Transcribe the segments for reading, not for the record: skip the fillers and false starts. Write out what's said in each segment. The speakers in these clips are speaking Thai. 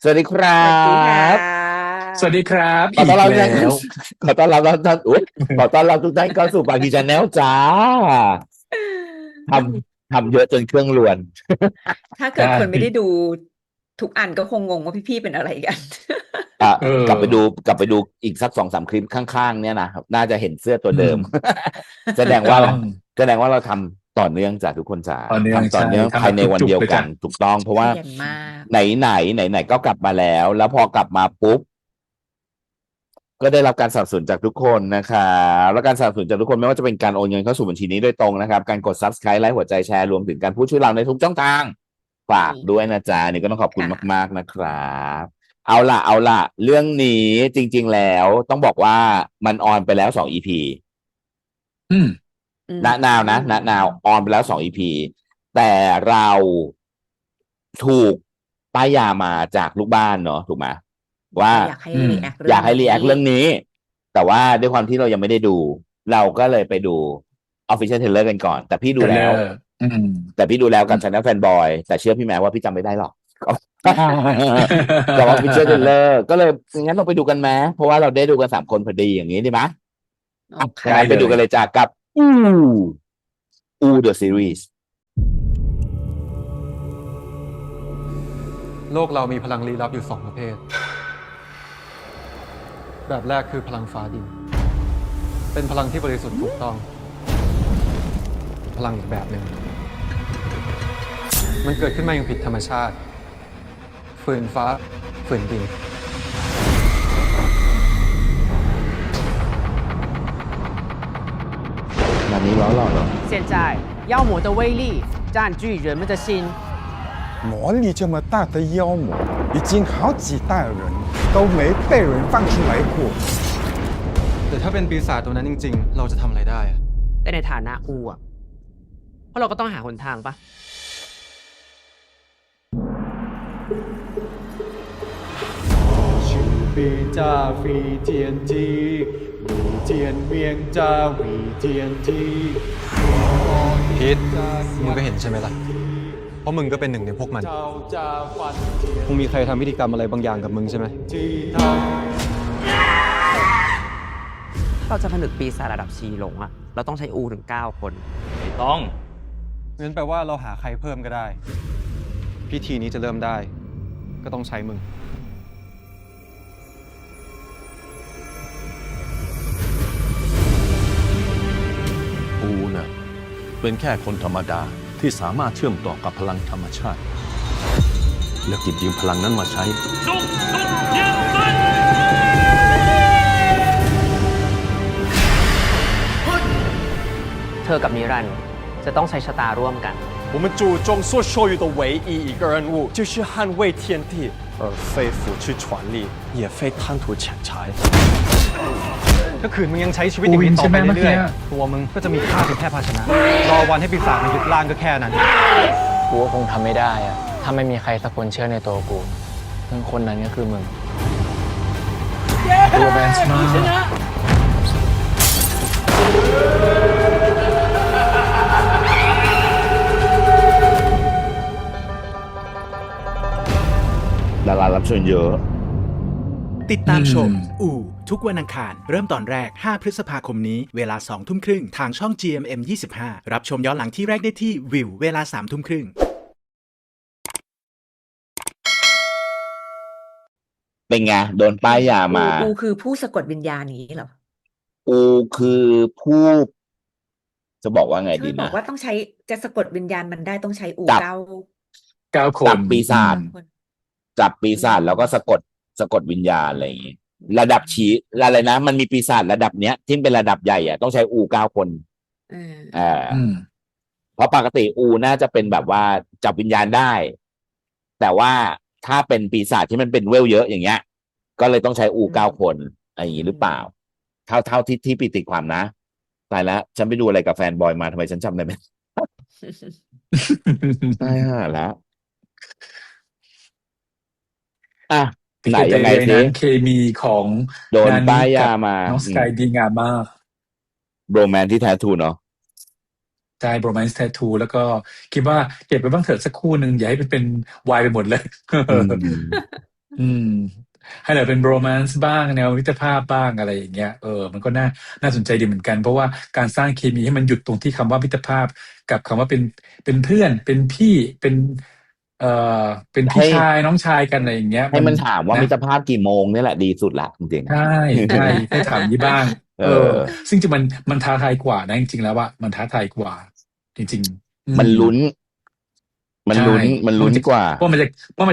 สวัสดีครัสวัสดีค่ะบสวัสดีครับขอต้อนรับทุกอีกแล้ท่านวขอต้อนรับทุกท่านอุ๊ยขอต้อนรับทุกท่านเข้าสู่ปากีชาแนลจ้าททำเยอะจนเครื่องรวนถ้าเกิใช่ดคนไม่ได้ดูทุกอันก็คงงงว่าพี่ๆเป็นอะไรกัน อ่ะเอกลับไปดูอกลับไปดูอีกสัก2-3คลิปข้างๆเนี่ยนะครับน่าจะเห็นเสื้อตัวอืมเดิมแสดงว่าอะไรต้องแสดงว่าเราทำต่อเนื่องจากทุกคนจ๋าต่อเนื่องทำต่อใช่เนื่องภายทำแบบในวันเดียวจุกๆเลยจ้ะกันถูกต้องเพราะขว่ายันมากไหนก็กลับมาแล้วพอกลับมาปุ๊บ ก็ได้รับการสนับสนุนจากทุกคนนะครับแล้วการสนับสนุนจากทุกคนไม่ว่าจะเป็นการโอนเงินเข้าสู่บัญชีนี้โดยตรงนะครับการกด Subscribe ไลค์หัวใจแชร์รวมถึงการพูดชื่อเราในทุกช่องทางฝากนี่ด้วยนะจ๊ะนี่ก็ต้องขอบคุณค่ะมากๆนะครับเอาล่ะเรื่องนี้จริงๆแล้วต้องบอกว่ามันออนไปแล้ว2 EPอืมอืณนาวนะณมนาวออนไปแล้ว2 EPแต่เราถูกป้ายยามาจากลูกบ้านเนาะถูกไหมว่า ว่าอยากให้อืมรีแอคอยากให้เรื่องนี้รีแอคเรื่องนี้ แต่ว่าด้วยความที่เรายังไม่ได้ดู เราก็เลยไปดู Official Trailer กันก่อน แต่พี่เทเลดูแล้วอร์อืมแต่พี่ดูแล้วอืม กับ Channel Fanboy แต่เชื่อพี่แม้ว่าพี่จำไม่ได้หรอกกับ Official Trailer ก็เลยงั้นเราไปดูกันไหมเพราะว่าเราได้ดูกัน3 คนพอดีอย่างนี้ดีไหมโอเคดังได้เลย นั้นไปดูกันเลยจ้ากับThe Series โลกเรามีพลังลี้ลับอยู่2 ประเภท แบบแรกคือพลังฟ้าดิน เป็นพลังที่บริสุทธิ์ถูกต้อง พลังอีกแบบหนึ่ง มันเกิดขึ้นมาอย่างผิดธรรมชาติ ฝืนฟ้า ฝืนดิน งานนี้ล้อหล่อเนาะ现在，妖魔的威力占据人们的心。魔力这么大的妖魔，已经好几代人都没被人放出来过。แต่ถ้าเป็นปีศาจตัวนั้นจริงๆ เราจะทำอะไรได้อะ แต่ในฐานะกูอะเพราะเราก็ต้องหาหนทางปะ比加为天地，为见面加为天地。 พีทมึงก็เห็นใช่ไหมล่ะ เพราะมึงก็เป็นหนึ่งในพวกมัน เจ้าจะฟัน คงมีใครทำพิธีกรรมอะไรบางอย่างกับมึงใช่ไหม ที่ท เราจะผนึกปีศาจระดับชีหลงอะเราต้องใช้อูถึง9 คน ไม่ต้องงั้นแปลว่าเราหาใครเพิ่มก็ได้ พิธีนี้จะเริ่มได้ ก็ต้องใช้มึง กูน่ะเป็นแค่คนธรรมดาที่สามารถเชื่อมต่อกับพลังธรรมชาติ แล้วหยิบยืมพลังนั้นมาใช้ เธอกับนิรันดร์จะต้องใช้ชะตาร่วมกัน 我们祖宗所授予的唯一一个任务，就是捍卫天地，而非腐去传力，也非贪图钱财。 ถ้าขืนมึงยังใช้ชีวิตอย่างนี้ต่อไปเรื่อยๆ ตัวมึงก็จะมีค่าเป็นแค่ภาชนะ รอวันให้ปีศาจมันยึดร่างก็แค่นั้น กูก็คงทำไม่ได้อะถ้าไม่มีใครสักคนเชื่อในตัวกูซึ่งคนนั้นก็คือมึง โรแมนต์มาก ดารารับเชิญเยอะ ติดตามชม อืม อู่ทุกวันอังคาร เริ่มตอนแรก 5 พฤษภาคมนี้ เวลา 2 ทุ่มครึ่ง ทางช่อง GMM 25 รับชมย้อนหลังที่แรกได้ที่วิว เวลา 3 ทุ่มครึ่ง เป็นไงโดนป้ายยามา อูคือผู้สะกดวิญญาณนี้เหรออูคือผู้จะบอกว่าไงช่วยบอดีนะกว่าต้องใช้จะสะกดวิญญาณมันได้ต้องใช้อูจับ 9 คจับนปีศาจ คน จับปีศาจแล้วก็สะกดวิญญาณอะไรอย่างงี้ระดับชี้อะไรนะมันมีปีศาจระดับเนี้ยที่เป็นระดับใหญ่อะต้องใช้9 คนเออ อ่า อืม เพราะปกติน่าจะเป็นแบบว่าจับวิญญาณได้ แต่ว่าถ้าเป็นปีศาจที่มันเป็นเวลเยอะอย่างเงี้ย ก็เลยต้องใช้9 คนอะไรอย่างงี้หรือเปล่า เท่าที่ปีติความนะตายแล้วฉันไปดูอะไรกับแฟนบอยมาทำไมฉันจำได้ไหมตายห่าแล้วอ่ะไหนยังไง เลย สิ นั้นเคมีของ โดน งาน ป้า นี้ ยยา กับ มา น้องสกายดีงามมาก โรแมนที่แท้ทรูเนาะ ใช่โรแมนต์แททูแล้วก็คิดว่าเก็บไปบ้างเถอะสักคู่หนึ่งอย่าให้มันเป็นวายไปหมดเลย อืม อืมให้เหลือเป็นโรแมนซ์บ้างแนวมิตรภาพบ้างอะไรอย่างเงี้ยมันก็น่าสนใจดีเหมือนกันเพราะว่าการสร้างเคมีให้มันหยุดตรงที่คำว่ามิตรภาพกับคำว่าเป็นเพื่อนเป็นพี่เอ่เป็นพี่ให้ชายน้องชายกันอะไรอย่างเงี้ยให้มันถามว่านะ มิตรภาพกี่โมงนี่แหละดีสุดละจริงใช่ใช่ให้ถามนี้บ้าง ๆ เออซึ่งจริงมันท้าทายกว่านะจริงๆแล้วว่ามันท้าทายกว่า จริงๆมันลุ้น มัน ใช่ ลุ้นมันลุ้นกว่า ว่ามั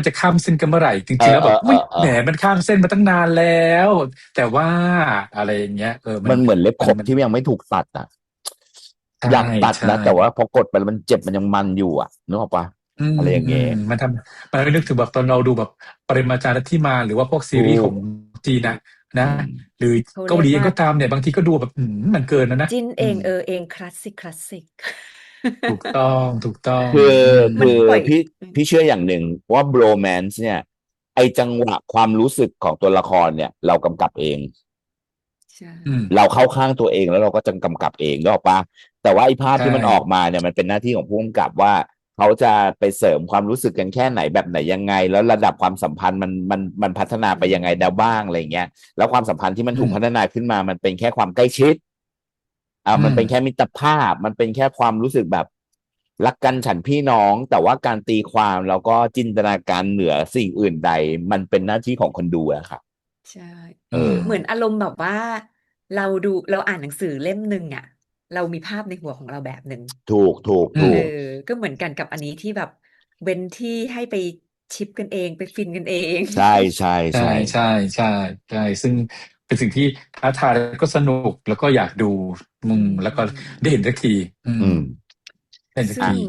นจะข้ามเส้นกันเมื่อไหร่จ เอ ริงๆ อ แล้ว เอ แบบ อเอ อุ้ย อเอ แหม อ มันข้ามเส้นมาตั้งนานแล้ว แต่ว่าอะไรอย่างเงี้ยมันเหมือนเล็บขบ มัน ที่ยังไม่ถูกตัดอ่ะ ใช่ อยากตัด ใช่ นะแต่ว่าพอกดไปแล้วมันเจ็บมันยังมันอยู่อ่ะนึกออกปะอะไรอย่างเงี้ย มันไม่นึกถึงแบบตอนเราดูแบบปรมาจารย์ที่มาหรือว่าพวกซีรีส์ของจีนนะ หรือ เขา เกาหลี เรี เอย ก ง ว่า ก็ตามเนี่ยบางทีก็ดูแบบมันเกินนะ จิ้นเองเองคลาสสิก ถูกต้อง คือ มัน คือ ปล่อย พี่เชื่ออย่างหนึ่งว่าโรแมนซ์เนี่ย ไอจังหวะความรู้สึกของตัวละครเนี่ย เรากำกับเอง ใช่ เราเข้าข้างตัวเองแล้วเราก็จะกำกับเองนึกออกปะแต่ว่าไอ้ภาพ ใช่ ที่มันออกมาเนี่ยมันเป็นหน้าที่ของผู้กำกับว่าเขาจะไปเสริมความรู้สึกกันแค่ไหนแบบไหนยังไง แล้วระดับความสัมพันธ์มันพัฒนาไปยังไงได้บ้างอะไรเงี้ยแล้วความสัมพันธ์ที่มันถูกพัฒนาขึ้นมามันเป็นแค่ความใกล้ชิดมันเป็นแค่มิตรภาพ มันเป็นแค่ความรู้สึกแบบรักกันฉันพี่น้อง แต่ว่าการตีความแล้วก็จินตนาการเหนือสิ่งอื่นใด มันเป็นหน้าที่ของคนดูอะค่ะ ใช่ เออ เหมือนอารมณ์แบบว่า เราอ่านหนังสือเล่มหนึ่งอ่ะ เรามีภาพในหัวของเราแบบหนึ่ง ถูก ก็เหมือนกันกับอันนี้ที่แบบเว้นที่ให้ไปชิปกันเองไปฟินกันเอง ใช่ ใช่ซึ่งเป็นสิ่งที่ท้าทายแล้วก็สนุกแล้วก็อยากดูแล้วก็ได้เห็นสักทีได้เห็นสัก ซึ่ง ที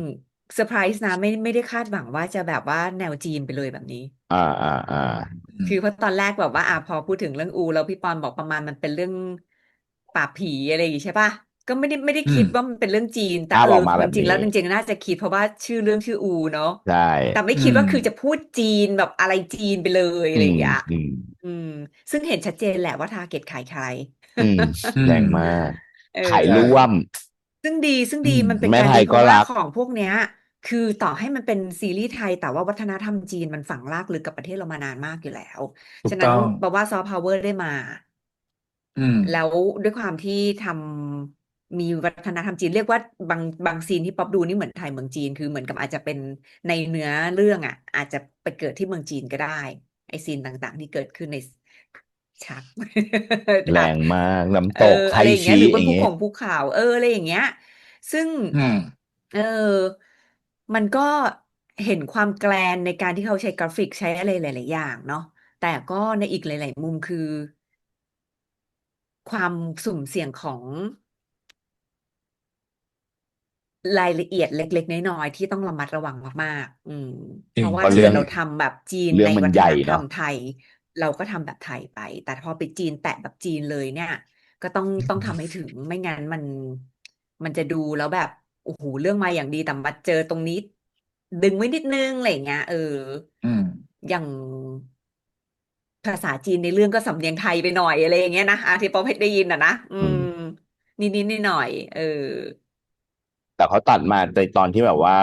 เซอร์ไพรส์นะไม่ได้คาดหวังว่าจะแบบว่าแนวจีนไปเลยแบบนี้ คือเพราะตอนแรกแบบว่าพอพูดถึงเรื่องแล้วพี่ปอนบอกประมาณมันเป็นเรื่องปราบผีอะไรอย่างงี้ใช่ปะก็ไม่ได้คิดว่ามันเป็นเรื่องจีน แต่ ภาพออกมา ค แบ วาม บ จริง นี้ แล้วจริงๆน่าจะคิดเพราะว่าชื่อเรื่องชื่อเนาะ ใช่ แต่ไม่คิดว่าคือจะพูดจีนแบบอะไรจีนไปเลยอะไรอย่างเงี้ย ซึ่งเห็นชัดเจนแหละว่าทาร์เก็ตขายใคร แรงมาก เออ ขายร่วม ซึ่งดีมันเป็น แม่ การ ไท ดี ย เพ ก็ ราะว่า รัก ของพวกเนี้ย คือต่อให้มันเป็นซีรีส์ไทยแต่ว่าวัฒนธรรมจีนมันฝังรากลึกกับประเทศเรามานานมากอยู่แล้ว ถูก ฉะนั้ ต้ น อง แปลว่าซอฟต์พาวเวอร์ได้มา แล้วด้วยความที่มีวัฒนธรรมจีนเรียกว่าบางซีนที่ป๊อปดูนี่เหมือนไทยเมืองจีนคือเหมือนกับอาจจะเป็นในเนื้อเรื่องอาจจะไปเกิดที่เมืองจีนก็ได้ ไอซีนต่างๆ ที่เกิดขึ้นในฉาก แรงมากน้ำตกไค อะไรอย่างเงี้ย ชิ หรือบ อน ย่าง ภู เงี้ย ภูเขาอะไรอย่างเงี้ย ซึ่ง มันก็เห็นความแกลนในการที่เขาใช้กราฟิกใช้อะไรหลายๆอย่างเนาะแต่ก็ในอีกหลาย ๆ มุมคือ ความสุ่มเสี่ยงของรายละเอียดเล็ก ๆ น้อย ๆ ที่ต้องระมัดระวังมากๆเพราะว่า เพราะ ถ้า เรื่ เกิ อง ดเราทำแบบจีน เรื่อ ใน งมัน วัฒ ใหญ่ นธรร เนาะ มไทย เราก็ทำแบบไทยไป แต่พอไปจีนแตะแบบจีนเลยเนี่ย ก็ต้องทำให้ถึงไม่งั้นมันจะดูแล้วแบบโอ้โหเรื่องมาอย่างดีแต่มาเจอตรงนี้ ดึงไว้นิดนึงอะไรอย่างเงี้ยอย่างภาษาจีนในเรื่องก็สำเนียงไทยไปหน่อยอะไรอย่างเงี้ยนะที่ป๊อปได้ยินนะนิดหน่อยแต่เขาตัดมาในตอนที่แบบว่า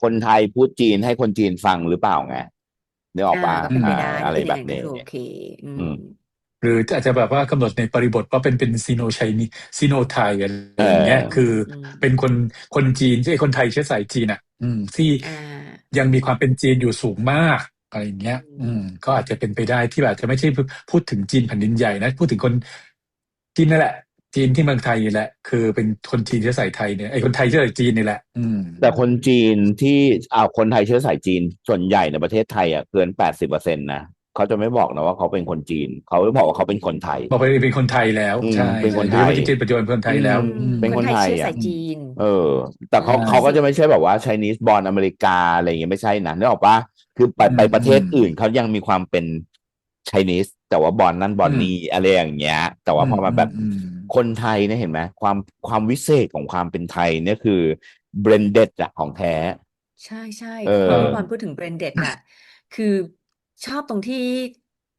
คนไทยพูดจีนให้คนจีนฟังหรือเปล่าไงนึกออกปะ ก็เป็นไปได้ อะไร คิดอ แบ ย่าง บ นั้นก็ นี้ คือโอเค หรืออาจจะแบบว่ากำหนดในบริบทว่าเป็นซีโนไชนีซีโนไทยอะไรอย่างเงี้ยคือเป็นคนจีนที่คนไทยเชื้อสายจีนที่ยังมีความเป็นจีนอยู่สูงมากอะไรอย่างเงี้ยก็อาจจะเป็นไปได้ที่แบบจะไม่ใช่พูดถึงจีนแผ่นดินใหญ่นะพูดถึงคนจีนนั่นแหละจีนที่เมืองไทยนี่แหละคือเป็นคนจีนเชื้อสายไทยเนี่ยไอ้คนไทยเชื้อสายจีนนี่แหละแต่คนจีนที่คนไทยเชื้อสายจีนส่วนใหญ่ในประเทศไทยเกิน 80% นะเขาจะไม่บอกนะว่าเขาเป็นคนจีนเขาจะบอกว่าเขาเป็นคนไทย บอกไปเป็นคนไทยแล้วใช่ เป็นคนไทย จริงๆปัจจุบันเป็นคนไทยแล้ว เป็นคนไทย เชื้อสายจีน แต่เขาก็จะไม่ใช่แบบว่า Chinese born อเมริกาอะไรอย่างเงี้ยไม่ใช่นะนึกออกปะคือไปประเทศอื่นเขายังมีความเป็น Chinese แต่ว่าบอลนั่นบอลนี้อะไรอย่างเงี้ย แต่ว่าพอมาแบบคนไทยเนี่ยเห็นไหมความวิเศษของความเป็นไทยเนี่ยคือ blended ของแท้ ใช่พอพี่บอลพูดถึงเบรนเด็ดคือชอบตรงที่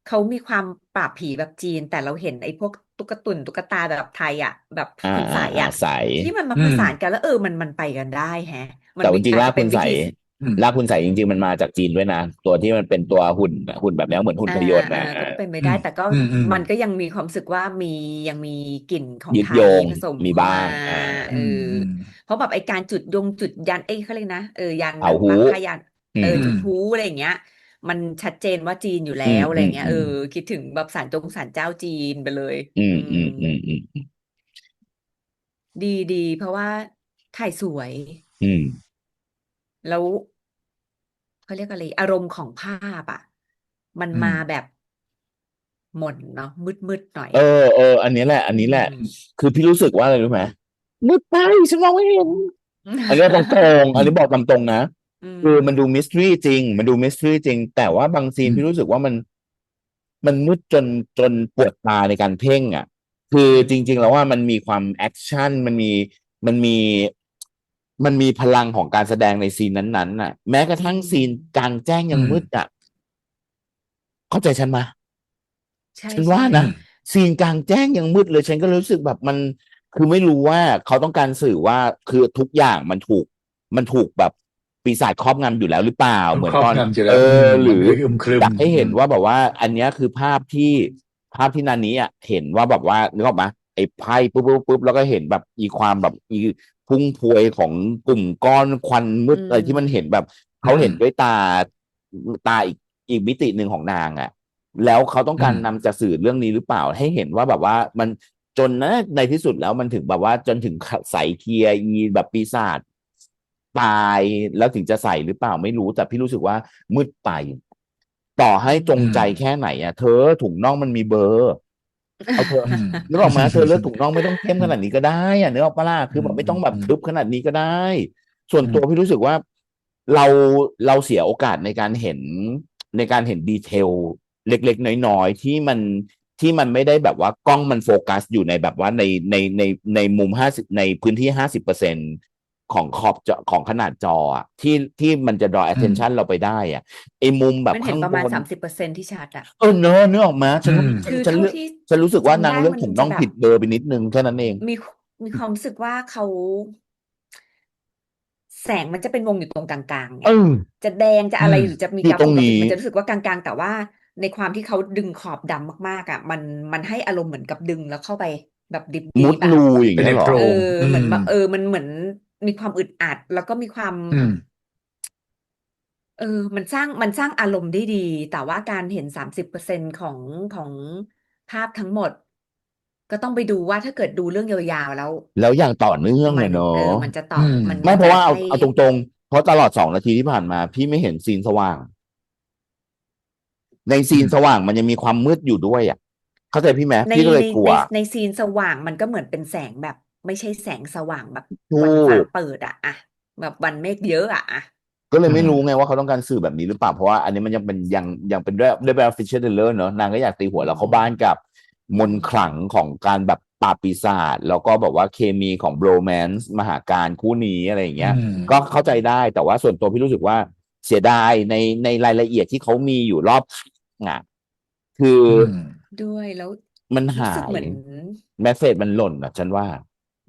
เขามีความปราบผีแบบจีน แต่เราเห็นไอ้พวกตุ๊กตาแบบไทยแบบคุณใส ใส ที่มันมาผสานกันแล้วมันไปกันได้แฮะ แต่จริงๆแล้วคุณใส ลากคุณใส่จริงๆมันมาจากจีนด้วยนะตัวที่มันเป็นตัวหุ่นแบบนี้เหมือนหุ่นพยนต์นะ ก็เป็นไป อื ได้ ม แต่ก็ อืมอืม มันก็ยังมีความรู้สึกว่ายังมีกลิ่นของ ยึด ไท โย ย ง ผสม มี เข้า บ้า มา ง อืมอืม เพราะแบบไอการจุดยันเขาเรียกนะยัน เป่าหู ผ้ายัน อืม จุดฮูอะไรอย่างเงี้ย มันชัดเจนว่าจีนอยู่ อื แล้ ม วอะไร อืม เงี้ย อืม คิดถึงแบบศาลเจ้าจีนไปเลย อืม อื อื ม ม อืม อืม ดี เพราะว่าถ่ายสวย อืม แล้วเขาเรียกอะไร อารมณ์ของภาพอะมัน อืม มาแบบหม่นเนาะ มืด ๆ หน่อย อันนี้แหละ อันนี้แหละ อืม คือพี่รู้สึกว่าอะไรรู้ไหมมืดไปฉันมองไม่เห็น อันนี้ตรงๆอันนี้บอกตามตรงนะ อื คือมันดู ม มิสทรีจริง มันดูมิสทรีจริง แต่ว่าบางซีน อืม พี่รู้สึกว่ามันมืดจนปวดตาในการเพ่งอ่ะ คือจริง ๆ แล้วว่ามันมีความแอคชั่นมันมีพลังของการแสดงในซีนนั้นๆน่ะ แม้กระทั่งซีนกลางแจ้งยังมืดอ่ะ เข้าใจฉันไหม ใช่ ฉันว่า อื นะ ม ซีนกลางแจ้งยังมืดเลย ฉันก็รู้สึกแบบมัน คือไม่รู้ว่าเขาต้องการสื่อว่าคือทุกอย่างมันถูกแบบปีศาจครอบงำอยู่แล้วหรือเปล่า มัน เหมือน ครอบ ตอน งำอยู่แล้วหรื มัน อ เลยอึมครึม อยากให้ อื เห็น ม ว่าแบบว่า อันเนี้ยคือภาพที่นานี้อ่ะเห็นว่าแบบว่านึกออกไหมไอ้ไพ่ปุ๊บแล้วก็เห็นแบบอีความแบบอีพุ่งพวยของกลุ่มก้อนควันมื อื ดอะไรที่มัน ม เห็นแบบ อื เขาเห็น ม ด้วยตาอีกมิติหนึ่งของนางอ่ะ แล้วเขาต้อง อื การ ม นำจะสื่อเรื่องนี้หรือเปล่า ให้เห็นว่าแบบว่ามันจนนะในที่สุดแล้วมันถึงแบบว่าจนถึงใส่เทียอีแบบปีศาจตายแล้วถึงจะใส่หรือเปล่าไม่รู้ แต่พี่รู้สึกว่ามืดไป ต่อให้จง อื ใจ ม แค่ไหนอ่ะ เธอถุงน่องมันมีเบลอร์ เอาเถอะ อืม นึกออกไหมเธอเลือกถุงน่องไม่ต้องเข้มขนาดนี้ก็ได้อะนึกออกปะล่ะคือ อื แบบ ม ไม่ อื ต้อง ม แบบ อืม ทึบขนาดนี้ก็ได้ ส่วน อื ตัว ม พี่รู้สึกว่าเราเสียโอกาสในการเห็นดีเทลเล็ก ๆ น้อย ๆ ที่มันไม่ได้แบบว่ากล้องมันโฟกัสอยู่ในแบบว่าในมุม50ในพื้นที่ 50% ของขอบจอของขนาดจออะที่มันจะ draw อืม attention เราไปได้อะไอ้มุมแบบ มันเห็ ข้าน ง ประ บ มาณ น 30% ที่ชัดอะ เนอะนึกออกไหมฉั อื นว่าม คือ ฉัน เท่า เลือก ที่ ฉันรู้สึกว่า จำ นาง ได้ เลือก มัน ถุง จะ น่อง แบ ผิ บ ดเบอร์ไปนิดนึงแค่นั้นเอง มีความรู้สึกว่าเขา แสงมันจะเป็นวงอยู่ตรงกลาง ๆ ไง จะแดงจะ อื อะไร ม หรือจะมี อยู่ กรา ตรง ฟิก นี้ มันจะรู้สึกว่ากลาง ๆ แต่ว่าในความที่เขาดึงขอบดำมาก ๆ อะ มันให้อารมณ์เหมือนกับดึงแล้วเข้าไปแบบดิ มุด บ ๆ อะ รูอย่า ไป งเงี้ ใน ยเหร โพ อ รง อื เหมือน ม แบบมันเหมือนมีความอึดอัด แล้วก็มีความ อืม มันสร้างอารมณ์ได้ดี แต่ว่าการเห็น 30% ของภาพทั้งหมด ก็ต้องไปดูว่าถ้าเกิดดูเรื่องยาว ๆ แล้ว แล้วอย่างต่อเนื่อง มั อะเนาะ มันจะต อื อบ ม มัน ไม่ เพ จะ ราะว่า ให เอาตรง ๆ เพราะตลอด 2 นาทีที่ผ่านมา พี่ไม่เห็นซีนสว่าง ใน อื ซีน ม สว่างมันยังมีความมืดอยู่ด้วยอะ เข้าใจพี่ไหม ใน พี่ก็เลยกลัว ในซีนสว่างมันก็เหมือนเป็นแสงแบบ ไม่ใช่แสงสว่างแบบ ถู วันฟ้าก เปิดอะ แบบวันเมฆเยอะอะ ก็เลย อื ไม่ ม รู้ไงว่าเขาต้องการสื่อแบบนี้หรือเปล่า เพราะว่าอันนี้มันยังเป็นเป็นด้วยแบบ Fisher Taylor เนาะ นางก็อยากตีหัวเราเข้าบ้านกับมนต์ขลังของการแบบปราบปีศาจ แล้วก็แบบว่าเคมีของ Bromance มหาการคู่นี้ อะไรอย่างเงี้ย อืม ก็เข้าใจได้ แต่ว่าส่วนตัวพี่รู้สึกว่าเสียดายในรายละเอียดที่เขามีอยู่รอบอะ คือ อืม ด้วย แล้ว มัน รู้ หา สึก ย เหมือน เมสเสจมันหล่นอะฉันว่า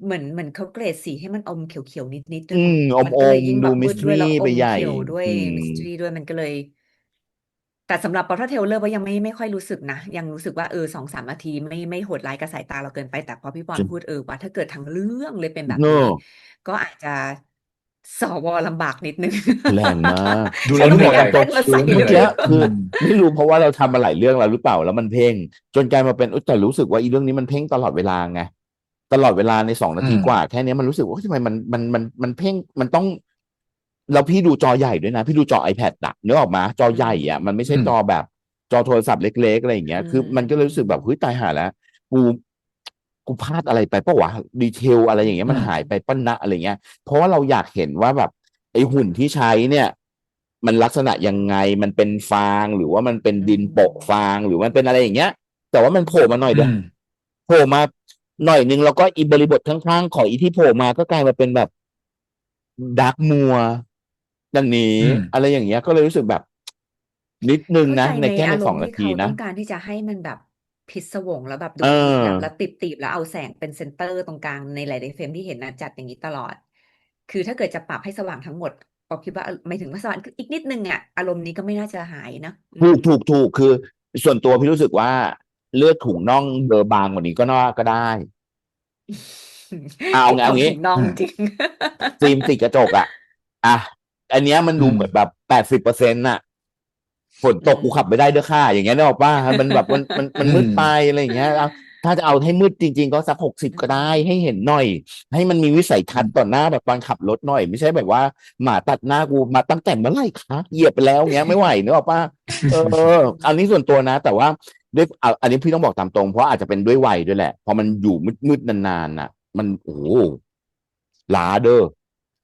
เหมือนเขาเกรดสีให้มันอมเขียว ๆ นิด ๆ ด้ อื วยมั้ง ม มันก็เลยยิ่ง ๆ แบ ดู บมืดด้วย แล้ว mystery อ ไป ม ใหญ่ เขียวด้วย อืม mystery ด้วย มันก็เลย แต่สำหรับ Porter Taylor ว่ายังไม่ค่อยรู้สึกนะ ยังรู้สึกว่า 2-3 นาทีไม่โหดร้ายกับสายตาเราเกินไป แต่พอพี่บอล จริง พูด ว่าถ้าเกิดทั้งเรื่องเลยเป็นแบบ เนา นี้ ะ ก็อาจจะ สว. ลำบากนิดหนึ่ง แรงมาก ดู ฉั แล้ น ว ต้อง เห ไป นื่อย แอปเปิลมา คื ใส่ อเมื่อ เล กี้ ย คือ อืม ไม่รู้เพราะว่าเราทำมาหลายเรื่องแล้วหรือเปล่า แล้วมันเพ่ง จนกลายมาเป็นแต่รู้สึกว่าอีเรื่องนี้มันเพ่งตลอดเวลาไง ตลอดเวลาใน 2 นา อื ที ม กว่าแค่เนี้ยมันรู้สึกว่า เฮ้ย ทำไมมันเพ่ง มันต้อง แล้วพี่ดูจอใหญ่ด้วยนะ พี่ดูจอ iPad อะ นึกออกไหม จอ อื ใหญ่อะ ม มันไม่ใช อื่ ม จอแบบจอโทรศัพท์เล็ก ๆ อะไรอย่างเงี้ย คือมันก็เลยรู้สึกแบบ เฮ้ย ตายห่าแล้ว กูพลาดอะไรไปเปล่าวะ ดีเทลอะไรอย่างเงี้ย อื มัน ม หายไปเปล่านะ อะไรอย่างเงี้ย เพราะว่าเราอยากเห็นว่าแบบไอ้หุ่นที่ใช้เนี่ย มันลักษณะยังไง มันเป็นฟาง หรือว่ามันเป็น อื ดินโปะฟาง หรือมันเป็นอะไรอย่างเงี้ย แต่ว่ามันโผล่มาหน่อย อื เดียว ม โผล่มาหน่อยหนึ่ง แล้วก็อีบริบทข้าง ๆ ของอีที่โผล่มาก็กลายมาเป็นแบบ Dark Moor อย่างนี้ อืม อะไรอย่างเงี้ย ก็เลยรู้สึกแบบ นิดหนึ่ง เข้า นะ ใจ ใน ใน แค่ อา ใน รม 2 ณ์ นา ที่ ที เขา น ต้ ะ องการที่จะให้มันแบบพิศวง แล้วแบบดู เอ ลึกลับ อ แล้วตีบ ๆ แล้วเอาแสงเป็นเซนเตอร์ตรงกลางในหลาย ๆ เฟรมที่เห็นนะ จัดอย่างงี้ตลอด คือถ้าเกิดจะปรับให้สว่างทั้งหมด ปอคิดว่าไม่ถึงว่าสวรรค์อีกนิดนึงอ่ะอารมณ์นี้ก็ไม่น่าจะหายนะถูกคือส่วนตัวพี่รู้สึกว่าเลือดถุงน่องเบอร์บางกว่านี้ก็ได้ เอา ไอ้ ไง ข เอา อง งี้ ถุงน่องจริง ฟิล์มติดกระจกอ่ะอันเนี้ยมันดูเหมือนแบบ80%น่ะฝนตกกูขับไม่ได้ด้วยค่ะอย่างเงี้ยนึกออกป่ะมันแบบมันมืดไปอะไรอย่างเงี้ยถ้าจะเอาให้มืดจริงๆก็สัก60ก็ได้ให้เห็นหน่อย ให้มันมีวิสัยทัศน์ต่อหน้าแบบตอนขับรถหน่อย ไม่ใช่แบบว่าหมาตัดหน้ากูมาตั้งแต่เมื่อไหร่คะเหยียบไปแล้วเงี้ยไม่ไหวนึกออกป่ะอันนี้ส่วนตัวนะ แต่ว่าด้วยอันนี้พี่ต้องบอกตามตรงเพราะอาจจะเป็นด้วยวัยด้วยแหละพอมันอยู่มืดนานๆน่ะ มันโอ้โหล้าเด้อ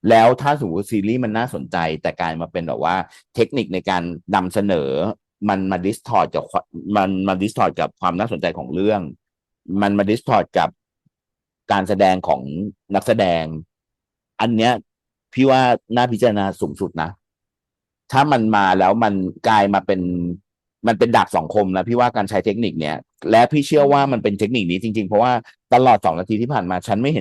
แล้วถ้าสมมติซีรีส์มันน่าสนใจแต่กลายมาเป็นแบบว่าเทคนิคในการนำเสนอมันมาดิสทอร์กับมันมาดิสทอร์กับความน่าสนใจของเรื่อง มันมาดิสทอร์กับการแสดงของนักแสดง อันเนี้ยพี่ว่าน่าพิจารณาสูงสุดนะ ถ้ามันมาแล้วมันกลายมาเป็นมันเป็นดาบสองคมนะพี่ว่าการใช้เทคนิคเนี้ยและพี่เชื่อว่ามันเป็นเทคนิคนี้จริงๆเพราะว่าตลอด2 นาทีที่ผ่านมาฉันไม่เ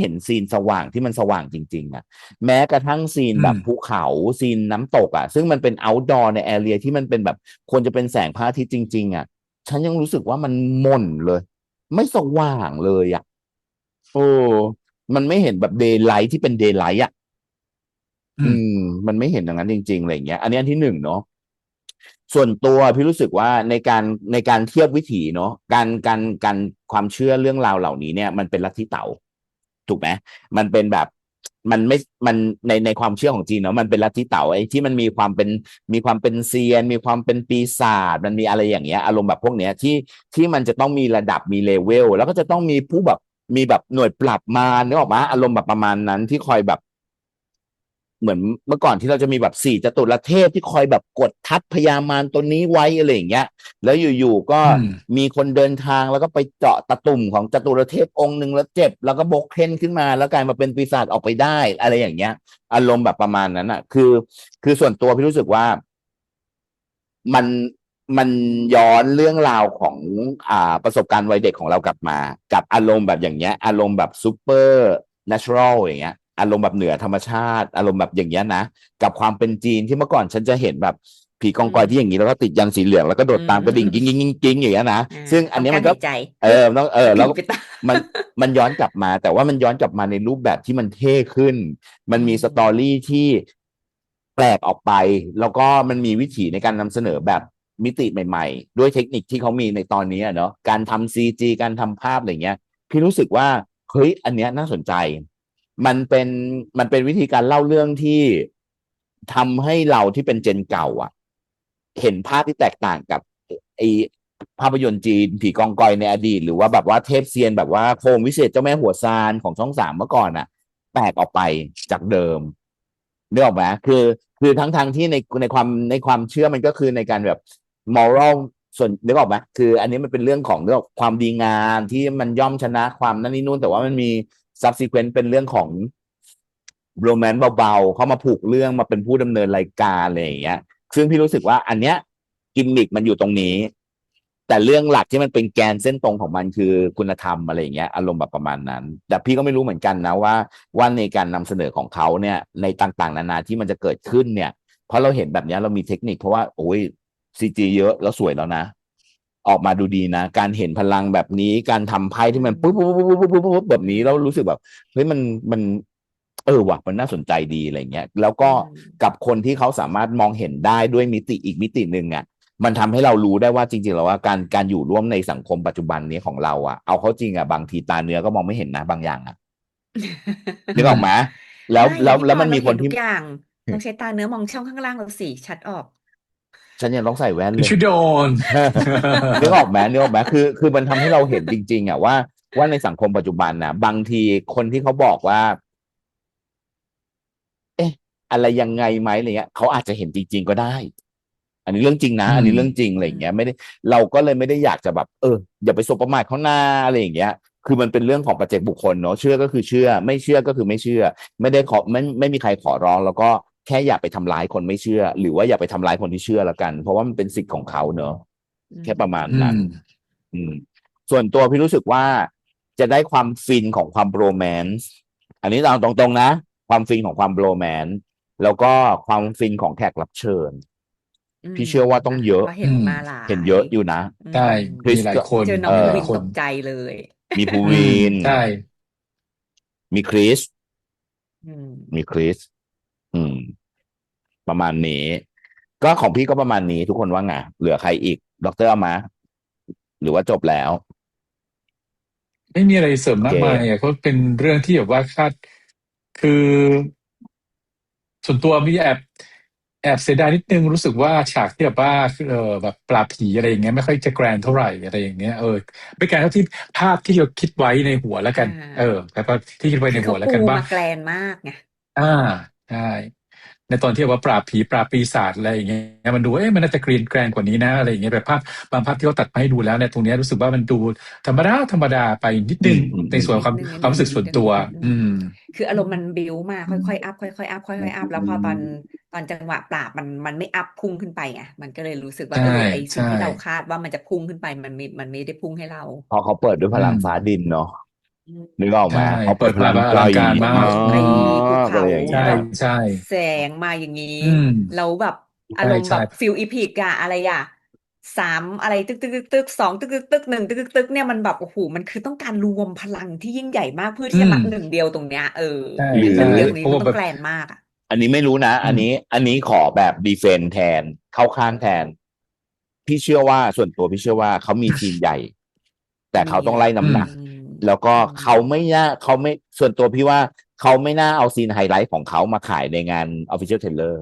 ห็นซีนสว่างที่มันสว่างจริงๆอ่ะแม้กระทั่งซีนแบบภูเขาซีนน้ำตกอ่ะซึ่งมันเป็น outdoor ในแอเรียที่มันเป็นแบบควรจะเป็นแสงพระอาทิตย์จริงๆอ่ะฉันยังรู้สึกว่ามันหม่นเลย ไม่สว่างเลยอ่ะโอ้มันไม่เห็นแบบเดย์ไลท์ที่เป็นเดย์ไลท์อ่ะมันไม่เห็นอย่างนั้นจริงๆอะไรอย่างเงี้ยอันนี้อันที่1เนาะส่วนตัวพี่รู้สึกว่าในการเทียบวิถีเนาะการความเชื่อเรื่องราวเหล่านี้เนี่ยมันเป็นลัทธิเต๋าถูกไหมมันเป็นแบบมันไม่มันในความเชื่อของจีนเนาะมันเป็นลัทธิเต๋าไอ้ที่มันมีความเป็นเซียนมีความเป็นปีศาจมันมีอะไรอย่างเงี้ยอารมณ์แบบพวกเนี้ยที่มันจะต้องมีระดับมีเลเวลแล้วก็จะต้องมีผู้แบบมีแบบหน่วยปรับมานึกออกไหมอารมณ์แบบประมาณนั้นที่คอยแบบเหมือนเมื่อก่อนที่เราจะมีแบบ4 จตุรเทพที่คอยแบบกดทับพญามารตัวนี้ไว้อะไรอย่างเงี้ยแล้วอยู่ๆก็มีคนเดินทางแล้วก็ไปเจาะตะตุ่มของจตุรเทพองค์หนึ่งแล้วเจ็บแล้วก็บกเพ่นขึ้นมาแล้วกลายมาเป็นปีศาจออกไปได้อะไรอย่างเงี้ยอารมณ์แบบประมาณนั้นอ่ะคือส่วนตัวพี่รู้สึกว่ามันย้อนเรื่องราวของประสบการณ์วัยเด็กของเรากลับมากับอารมณ์แบบอย่างเงี้ยอารมณ์แบบซูเปอร์เนเชอรัลอย่างเงี้ยอารมณ์แบบเหนือธรรมชาติอารมณ์แบบอย่างเงี้ยนะกับความเป็นจีนที่เมื่อก่อนฉันจะเห็นแบบผีกองกอยที่อย่างนี้แล้วก็ติดยันสีเหลืองแล้วก็โดดตามกระดิ่งกิ้งอย่างเงี้ยนะซึ่งอันนี้มันก็ต้องแล้วมันย้อนกลับมาแต่ว่ามันย้อนกลับมาในรูปแบบที่มันเท่ขึ้นมันมีสตอรี่ที่แปลกออกไปแล้วก็มันมีวิถีในการนำเสนอแบบมิติใหม่ๆด้วยเทคนิคที่เขามีในตอนนี้เนาะการทำ CG การทำภาพอะไรเงี้ยพี่รู้สึกว่าเฮ้ยอันเนี้ยน่าสนใจมันเป็นวิธีการเล่าเรื่องที่ทำให้เราที่เป็นเจนเก่าเห็นภาพที่แตกต่างกับไอภาพยนตร์จีนผีกองกอยในอดีตหรือว่าแบบว่าเทพเซียนแบบว่าโคมวิเศษเจ้าแม่หัวซานของช่อง3เมื่อก่อนแปลกออกไปจากเดิมนึกออกไหมคือทั้งที่ในความเชื่อมันก็คือในการแบบ moral ส่วนนึกออกไหมคืออันนี้มันเป็นเรื่องของความดีงามที่มันย่อมชนะความนั่นนี่นู่นแต่ว่ามันมี subsequent เป็นเรื่องของโรแมนต์เบาๆเข้ามาผูกเรื่องมาเป็นผู้ดำเนินรายการอะไรอย่างเงี้ยซึ่งพี่รู้สึกว่าอันเนี้ยกิมมิคมันอยู่ตรงนี้แต่เรื่องหลักที่มันเป็นแกนเส้นตรงของมันคือคุณธรรมอะไรอย่างเงี้ยอารมณ์แบบประมาณนั้นแต่พี่ก็ไม่รู้เหมือนกันนะว่าในการนำเสนอของเขาเนี่ยในต่างๆนานาที่มันจะเกิดขึ้นเนี่ยเพราะเราเห็นแบบนี้เรามีเทคนิคเพราะว่าโอ้ยซีจีเยอะแล้วสวยแล้วนะออกมาดูดีนะการเห็นพลังแบบนี้การทำไพ่ที่มันปุ๊บแบบนี้แล้วรู้สึกแบบเฮ้ยมันว่ะมันน่าสนใจดีอะไรเงี้ยแล้วก็กับคนที่เขาสามารถมองเห็นได้ด้วยมิติอีกมิติหนึ่งมันทำให้เรารู้ได้ว่าจริงๆแล้วว่าการอยู่ร่วมในสังคมปัจจุบันนี้ของเราเอาเข้าจริงบางทีตาเนื้อก็มองไม่เห็นนะบางอย่างนึกออกไหมแล้วมันมีคนที่ทุกอย่างต้องใช้ตาเนื้อมองช่องข้างล่างเราสิชัดออกฉันยังต้องใส่แว่นเลย ชิโดน นึกออกไหมคือมันทำให้เราเห็นจริงๆว่าในสังคมปัจจุบันบางทีคนที่เขาบอกว่าอะไรยังไงไหมอะไรเงี้ยเขาอาจจะเห็นจริงๆก็ได้อันนี้เรื่องจริงนะอันนี้เรื่องจริงอะไรอย่างเงี้ยไม่ได้เราก็เลยไม่ได้อยากจะแบบอย่าไปสบประมาทเขาหน้าอะไรอย่างเงี้ยคือมันเป็นเรื่องของปัจเจกบุคคลเนาะเชื่อก็คือเชื่อไม่เชื่อก็คือไม่เชื่อไม่ได้ไม่มีใครขอร้องแล้วก็แค่อย่าไปทำร้ายคนไม่เชื่อหรือว่าอย่าไปทำร้ายคนที่เชื่อแล้วกันเพราะว่ามันเป็นสิทธิ์ของเขาเนาะแค่ประมาณนั้นส่วนตัวพี่รู้สึกว่าจะได้ความฟินของความโรแมนซ์อันนี้เอาตรงๆนะความฟินของความโรแมนซ์ แล้วก็ความฟินของแขกรับเชิญ พี่เชื่อว่าต้องเยอะ เพราะเห็นมาหลาย เห็นเยอะอยู่นะ ใช่ คริ มี ส หลาย ก็ คน เจอน้อง เออ วิน ค ต น กใจเลย มีภูวิน ใช่ มีคริส อืม มีคริส อืม ประมาณนี้ ก็ของพี่ก็ประมาณนี้ทุกคนว่าไงเหลือใครอีกด็อกเตอร์เอามา หรือว่าจบแล้ว ไม่มีอะไรเสริม โอ มา เค กมายอ่ะก็เป็นเรื่องที่แบบว่าคือ ส่วนตัวมีแอบเสียดายนิดนึงรู้สึกว่าฉากที่แบบว่าแบบปราบผีอะไรอย่างเงี้ยไม่ค่อยจะแกรนด์เท่าไหร่อะไรอย่างเงี้ยไม่แกรนด์เท่าที่ภาพที่เราคิดไว้ในหัวแล้วกัน แบบว่าที่คิดไว้ใน คือ หั เขา วแล้ว ปู กันว่า มาแกลนมากไง ใช่ในตอนที่ว่าปราบผีปราบปีศาจอะไรอย่างเงี้ยมันดูมันน่าจะแกรนกว่านี้นะอะไรอย่างเงี้ยแบบบางภาพที่เขาตัดมาให้ดูแล้วเนี่ยตรงเนี้ยรู้สึกว่ามันดูธรรมดาไปนิดนึงในส่วนของความรู้สึกส่วนตัว คืออารมณ์มันบิ้วมาค่อยๆอัพค่อยๆอัพค่อยๆอัพแล้วพอตอนจังหวะปราบมันไม่อัพพุ่งขึ้นไปไงมันก็เลยรู้สึกว่า ใช่ ไอสิ่งที่ ใช่ เราคาดว่ามันจะพุ่งขึ้นไปมันไม่ได้พุ่งให้เรา พอเขาเปิดด้วยพลังฟ้าดินเนาะนึกออกไหม ใช่ เขาเปิดพลัง เปิดมา ไฟ อลังการมาก ไอ้ภูเขา อะไรอย่างเงี้ ใช่ ย ใช่ แสงมาอย่างนี้ อืม แล้วแบบ ใช่ อารมณ์แบบ ใช่ ฟิลอีพิกอะอะไรอะ3อะไรตึกตึกตึกตึก2ตึกตึกตึก1ตึกตึกตึกเนี่ยมันแบบโอ้โหมันคือต้องการรวมพลังที่ยิ่งใหญ่มากเพื่อที่จะมาหนึ่งเดียวตรงเนี้ยใช่ หนึ่ง ใช่ เดียวตรงนี้ เพราะ มัน ว่า ต้ แบ อง บ แกลนมากอะ อันนี้ไม่รู้นะ อันนี้ขอแบบดีเฟนแทนเข้าข้างแทน พี่เชื่อว่าส่วนตัวพี่เชื่อว่าเขามีทีมใหญ่ แต่เขาต้องไล่น้ำหนัก แล้วก็เขาไม่ส่วนตัวพี่ว่าเขาไม่น่าเอาซีนไฮไลท์ของเขามาขายในงาน Official Trailer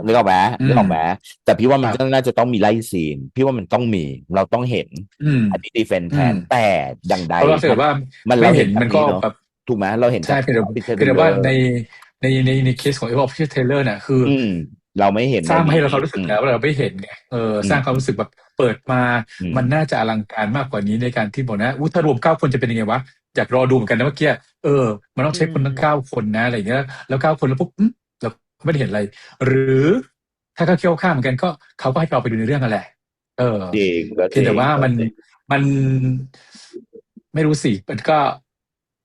นึกออกไหมแต่พี่ว่ามันก็น่าจะต้องมีไล่ซีน พี่ว่ามันต้องมีเราต้องเห็น อันนี้ดีเฟนแทนแต่ดังใด เพราะเราถือว่า มัน ไม่ เรา เห็ เห็ น น มันก็ แบบนี้เนาะ แบบ ถูกไหมเราเห็น ใช่เพียงแต่ Official เพียงแต่ว่า Trailer ในเคสของ Official Trailer น่ะคืออ เราไม่เห็น สร้างมาให้ แบบ เรารู้สึกแล้วว่าเราไม่เห็นไงสร้างความรู้สึกแบบเปิดมา มันน่าจะอลังการมากกว่านี้ในการที่บอกนะถ้ารวม9 คนจะเป็นยังไงวะอยากรอดูเหมือนกันนะเมื่อกี้มันต้องใช้คนทั้ง9 คนนะอะไรอย่างเงี้ยแล้ว9 คนแล้วปุ๊บเราไม่ได้เห็นอะไร หรือถ้าเขาเคี่ยวข้ามเหมือนกันก็เขาก็ให้เราไปดูในเรื่องกันแหละจริง เพียงแต่ว่ามันไม่รู้สิมันก็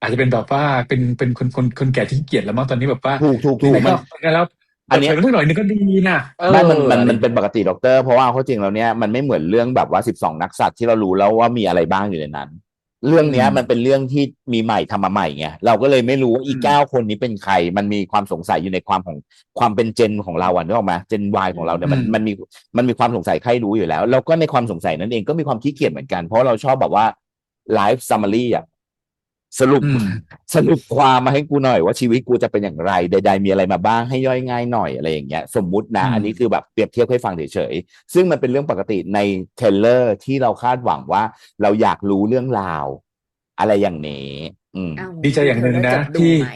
อาจจะเป็นแบบว่าเป็นคนแก่ที่ขี้เกียจแล้วมั้งตอนนี้แบบว่า ถูก มันแล้ว อันเนี้ย เฉยๆหน่อยนึงก็ดีนะ ไม่มันเป็นปกติด็อกเตอร์เพราะว่าเขาจริงแล้วเนี่ยมันไม่เหมือนเรื่องแบบว่า12 นักสัตว์ที่เรารู้แล้วว่ามีอะไรบ้างอยู่ในนั้น เรื่องเนี้ยมันเป็นเรื่องที่มีใหม่ทำมาใหม่ไงเราก็เลยไม่รู้ว่าอี9 คนนี้เป็นใครมันมีความสงสัยอยู่ในความเป็นเจนของเรานึกออกไหมเจน Y ของเราเนี่ยมันมีความสงสัยใครรู้อยู่แล้วแล้วก็ในความสงสัยนั้นเองก็มีความขี้เกียจเหมือนกันเพราะเราชอบแบบว่าไลฟ์ซัมมารีสรุปความมาให้กูหน่อยว่าชีวิตกูจะเป็นอย่างไรใดๆมีอะไรมาบ้างให้ย่อยง่ายหน่อยอะไรอย่างเงี้ยสมมุตินะอันนี้คือแบบเปรียบเทียบให้ฟังเฉยๆซึ่งมันเป็นเรื่องปกติในเทรลเลอร์ที่เราคาดหวังว่าเราอยากรู้เรื่องราวอะไรอย่างนี้ดีใจอย่างหนึ่งนะ จบดู ที่ ไหม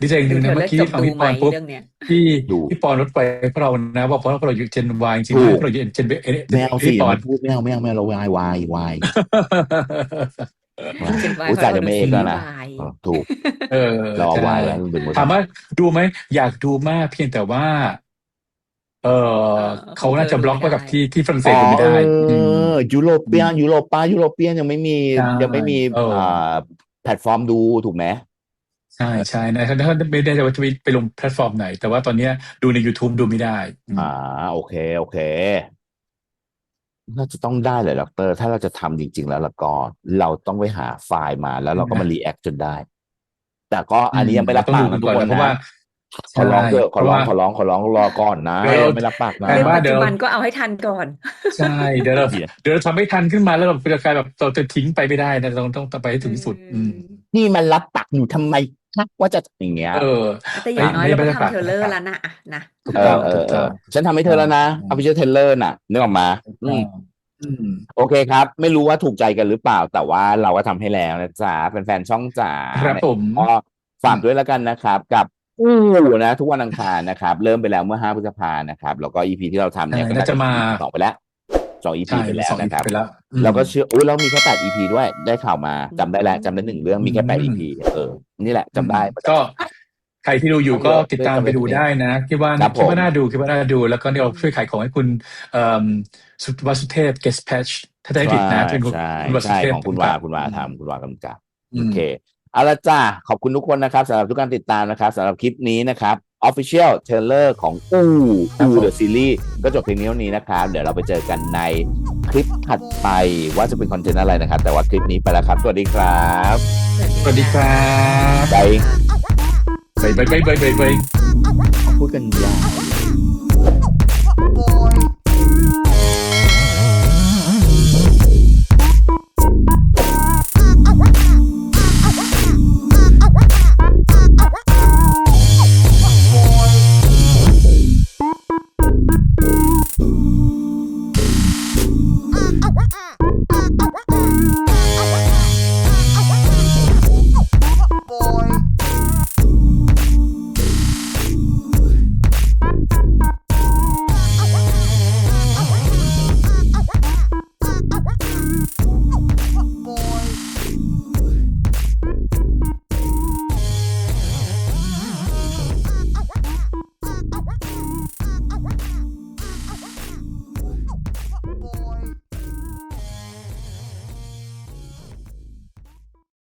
ดีใจอย่างหนึ่งนะเมื่อกี้ฟังพี่ปอนปุ๊บ เรื่องเนี้ย พี่ปอนลดไปเพราะเรานะว่าเพราะเราอยู่เจน Y จริงๆเพราะเราอยู่เจน ไม่เอาสิ พี่ปอน พูดไม่เอาเราวาย เป็นวาย อุตส่าห์จะไม่เอกแล้วนะ วาย ถูก เราเอา ใช่ วายแล้วเป็น ถามว่าดูไหมอยากดูมากเพียงแต่ว่า เขาน่าจะบล็อกไว้กับที่ฝรั่งเศสดูไม่ได้ ยุโรเปียนยังไม่มี ใช่ แพลตฟอร์มดูถูกไหม ใช่นะครับถ้าไม่ได้ว่าจะไปลงแพลตฟอร์มไหน แต่ว่าตอนเนี้ยดูใน YouTube ดูไม่ได้ โอเคน่าจะต้องได้เลยด็อกเตอร์ถ้าเราจะทำจริงๆแล้วก็เราต้องไปหาไฟล์มาแล้วเราก็มารีแอคจนได้ แต่ก็อันนี้ยังไม่รับปากนะทุกคน เพราะว่า นะขอร้องเถอะขอร้องรอก่อนนะ เดี๋ยว ยังไม่รับปากนะ แต่ เรื่อง ว่า ปัจจุบันก็เอาให้ทันก่อน ใช่เดี๋ยวเราทำให้ทันขึ้นมาแล้วเราเป็นการแบบเราจะทิ้งไปไม่ได้นะต้องไปให้ถึงที่สุด นี่มันรับปากอยู่ทำไมครับว่าจะอย่างเงี้ย แต่อย่างน้อยเรา ไม่ ก็ ได้ปาก ทำเทรลเลอร์แล้วนะนะ ถูกต้องถูกต้อง ฉันทำให้เธอแล้วนะ Official Trailer น่ะนึกออกมาโอเคครับ ไม่รู้ว่าถูกใจกันหรือเปล่า แต่ว่าเราก็ทำให้แล้วนะจ๊ะแฟนๆช่องจ๋า ครับผม ก็ฝากด้วยแล้วกันนะครับกับนะทุกวันอังคารนะครับ เริ่มไปแล้วเมื่อ5 พฤษภานะครับแล้วก็ EP ที่เราทำเนี่ยก็ น่าจะมา 2 ไปแล้ว2 EP ไปแล้วนะครับ ไปแล้ว เราก็เชื่อเรามีแค่8 EP ด้วยได้ข่าวมาจำได้แล้วจำได้1 เรื่องมีแค่8 EP นี่แหละจำได้ ก็ใครที่ดูอยู่ก็ติดตามไปดูได้นะคิดว่าน่าดูแล้วก็เราช่วยขายของให้คุณวสุเทพ Guest Patch ถ้าได้ผิดนะเป็นคุณวสุ ใช่ เทพ ของคุณวาทำคุณวากำกับโอเค เอาละจ้าขอบคุณทุกคนนะครับสำหรับทุกการติดตามนะครับสำหรับคลิปนี้นะครับ Official Trailer ของThe Series ก็จบเพียงเท่านี้นะครับเดี๋ยวเราไปเจอกันในคลิปถัดไปว่าจะเป็นคอนเทนต์อะไรนะครับแต่ว่าคลิปนี้ไปแล้วครับสวัสดีครับ สวัสดีครับ ไป ไป พูดกันยาว